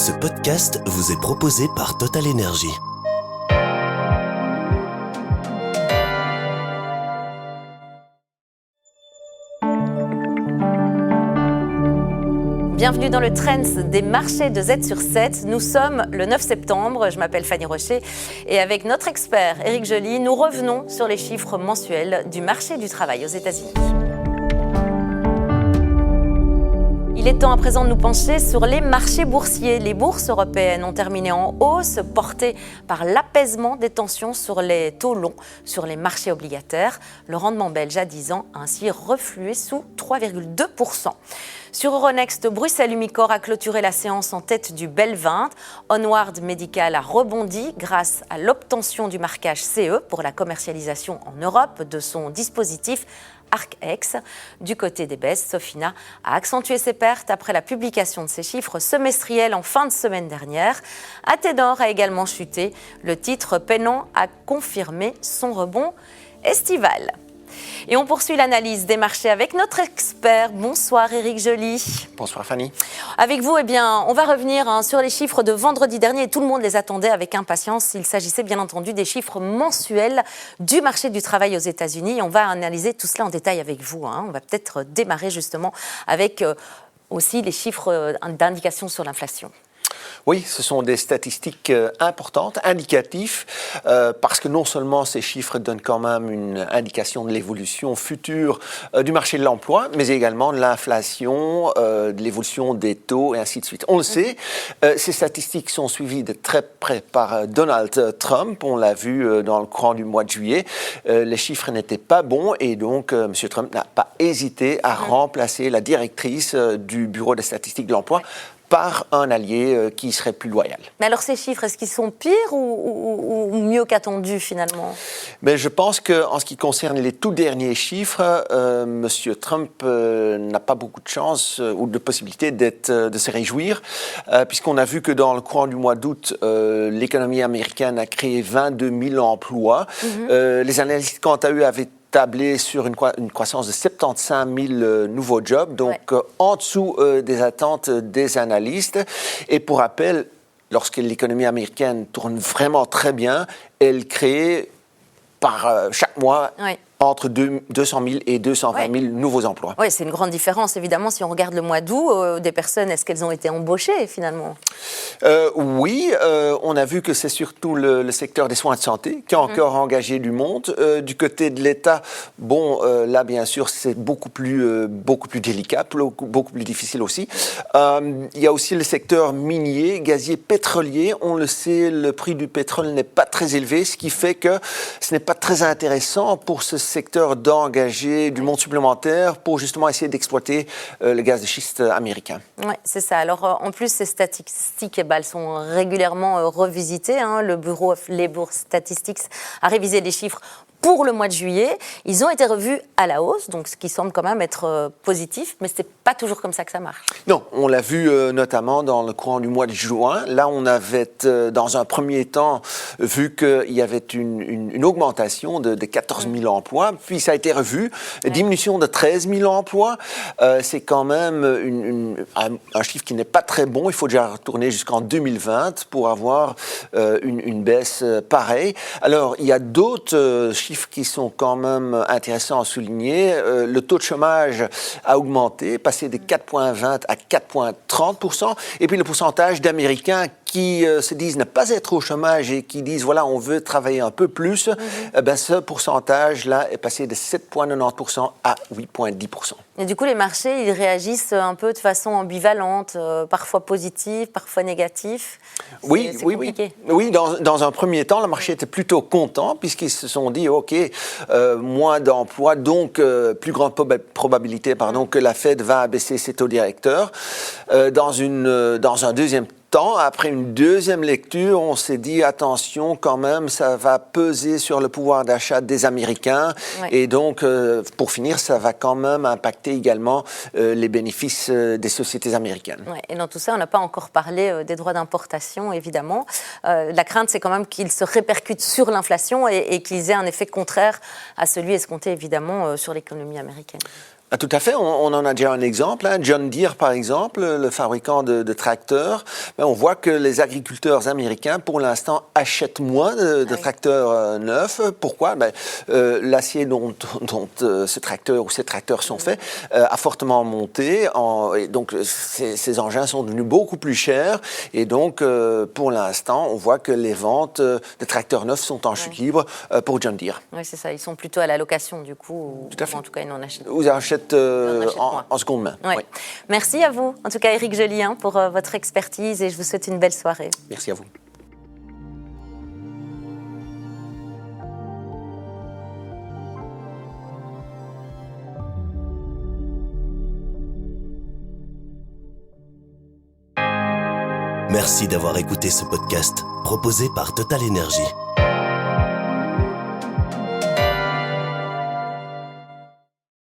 Ce podcast vous est proposé par Total Energy. Bienvenue dans le Trends des marchés de Z sur 7. Nous sommes le 9 septembre, je m'appelle Fanny Rocher et avec notre expert Éric Joly, nous revenons sur les chiffres mensuels du marché du travail aux États-Unis. Il est temps à présent de nous pencher sur les marchés boursiers. Les bourses européennes ont terminé en hausse, portées par l'apaisement des tensions sur les taux longs, sur les marchés obligataires. Le rendement belge à 10 ans a ainsi reflué sous 3,2%. Sur Euronext, Bruxelles-Umicore a clôturé la séance en tête du BEL 20. Onward Medical a rebondi grâce à l'obtention du marquage CE pour la commercialisation en Europe de son dispositif ARC-X. Du côté des baisses, Sofina a accentué ses pertes après la publication de ses chiffres semestriels en fin de semaine dernière. Athénor a également chuté. Le titre peinant a confirmé son rebond estival. Et on poursuit l'analyse des marchés avec notre expert. Bonsoir Éric Joly. Bonsoir Fanny. Avec vous, on va revenir sur les chiffres de vendredi dernier et tout le monde les attendait avec impatience. Il s'agissait bien entendu des chiffres mensuels du marché du travail aux États-Unis. On va analyser tout cela en détail avec vous. On va peut-être démarrer justement avec aussi les chiffres d'indication sur l'inflation. Oui, ce sont des statistiques importantes, indicatives, parce que non seulement ces chiffres donnent quand même une indication de l'évolution future du marché de l'emploi, mais également de l'inflation, de l'évolution des taux et ainsi de suite. On le sait, ces statistiques sont suivies de très près par Donald Trump. On l'a vu dans le courant du mois de juillet. Les chiffres n'étaient pas bons et donc M. Trump n'a pas hésité à remplacer la directrice du Bureau des statistiques de l'emploi par un allié qui serait plus loyal. Mais alors ces chiffres, est-ce qu'ils sont pires ou mieux qu'attendus finalement ? Mais je pense qu'en ce qui concerne les tout derniers chiffres, M. Trump n'a pas beaucoup de chance ou de possibilité de se réjouir, puisqu'on a vu que dans le courant du mois d'août, l'économie américaine a créé 22 000 emplois. Les analystes, quant à eux, avaient tablé sur une croissance de 75 000 nouveaux jobs, donc en dessous des attentes des analystes. Et pour rappel, lorsque l'économie américaine tourne vraiment très bien, elle crée par chaque mois entre 200 000 et 220 000 nouveaux emplois. Oui, c'est une grande différence, évidemment. Si on regarde le mois d'août, des personnes, est-ce qu'elles ont été embauchées, finalement ? Oui, on a vu que c'est surtout le secteur des soins de santé qui a encore engagé du monde. Du côté de l'État, là, bien sûr, c'est beaucoup plus délicat, beaucoup plus difficile aussi. Il y a aussi le secteur minier, gazier, pétrolier. On le sait, le prix du pétrole n'est pas très élevé, ce qui fait que ce n'est pas très intéressant pour ce secteur d'engager du monde supplémentaire pour justement essayer d'exploiter le gaz de schiste américain. Oui, c'est ça. Alors, en plus, ces statistiques, elles sont régulièrement revisitées. Le Bureau of Labor Statistics a révisé les chiffres pour le mois de juillet. Ils ont été revus à la hausse, donc ce qui semble quand même être positif, mais ce n'est pas toujours comme ça que ça marche. Non, on l'a vu notamment dans le courant du mois de juin. Là, on avait, dans un premier temps, vu qu'il y avait une augmentation de 14 000 emplois, puis ça a été revu, diminution de 13 000 emplois. C'est quand même un chiffre qui n'est pas très bon. Il faut déjà retourner jusqu'en 2020 pour avoir une baisse pareille. Alors, il y a d'autres chiffres qui sont quand même intéressants à souligner. Le taux de chômage a augmenté, passé de 4,20 à 4,30%. Et puis le pourcentage d'Américains qui se disent ne pas être au chômage et qui disent voilà, on veut travailler un peu plus, ce pourcentage-là est passé de 7,90% à 8,10%. Et du coup, les marchés, ils réagissent un peu de façon ambivalente, parfois positive, parfois négative. Oui, dans un premier temps, le marché était plutôt content puisqu'ils se sont dit OK, moins d'emplois, donc plus grande probabilité que la Fed va abaisser ses taux directeurs. Dans un deuxième temps, après une deuxième lecture, on s'est dit attention quand même, ça va peser sur le pouvoir d'achat des Américains et donc pour finir, ça va quand même impacter également les bénéfices des sociétés américaines. Et dans tout ça, on n'a pas encore parlé des droits d'importation, évidemment. La crainte, c'est quand même qu'ils se répercutent sur l'inflation et qu'ils aient un effet contraire à celui escompté, évidemment, sur l'économie américaine. Ah, tout à fait, on en a déjà un exemple. Hein. John Deere, par exemple, le fabricant de tracteurs, on voit que les agriculteurs américains, pour l'instant, achètent moins de tracteurs neufs. Pourquoi? L'acier dont ce tracteur ou ces tracteurs sont faits a fortement monté. Et donc, ces engins sont devenus beaucoup plus chers. Et donc, pour l'instant, on voit que les ventes de tracteurs neufs sont en chute libre pour John Deere. Oui, c'est ça. Ils sont plutôt à la location, du coup. Tout à fait. En tout cas, ils n'en achètent pas. Vous achetez en seconde main. Ouais. Oui. Merci à vous, en tout cas Éric Jolien, pour votre expertise et je vous souhaite une belle soirée. Merci à vous. Merci d'avoir écouté ce podcast proposé par Total Energy.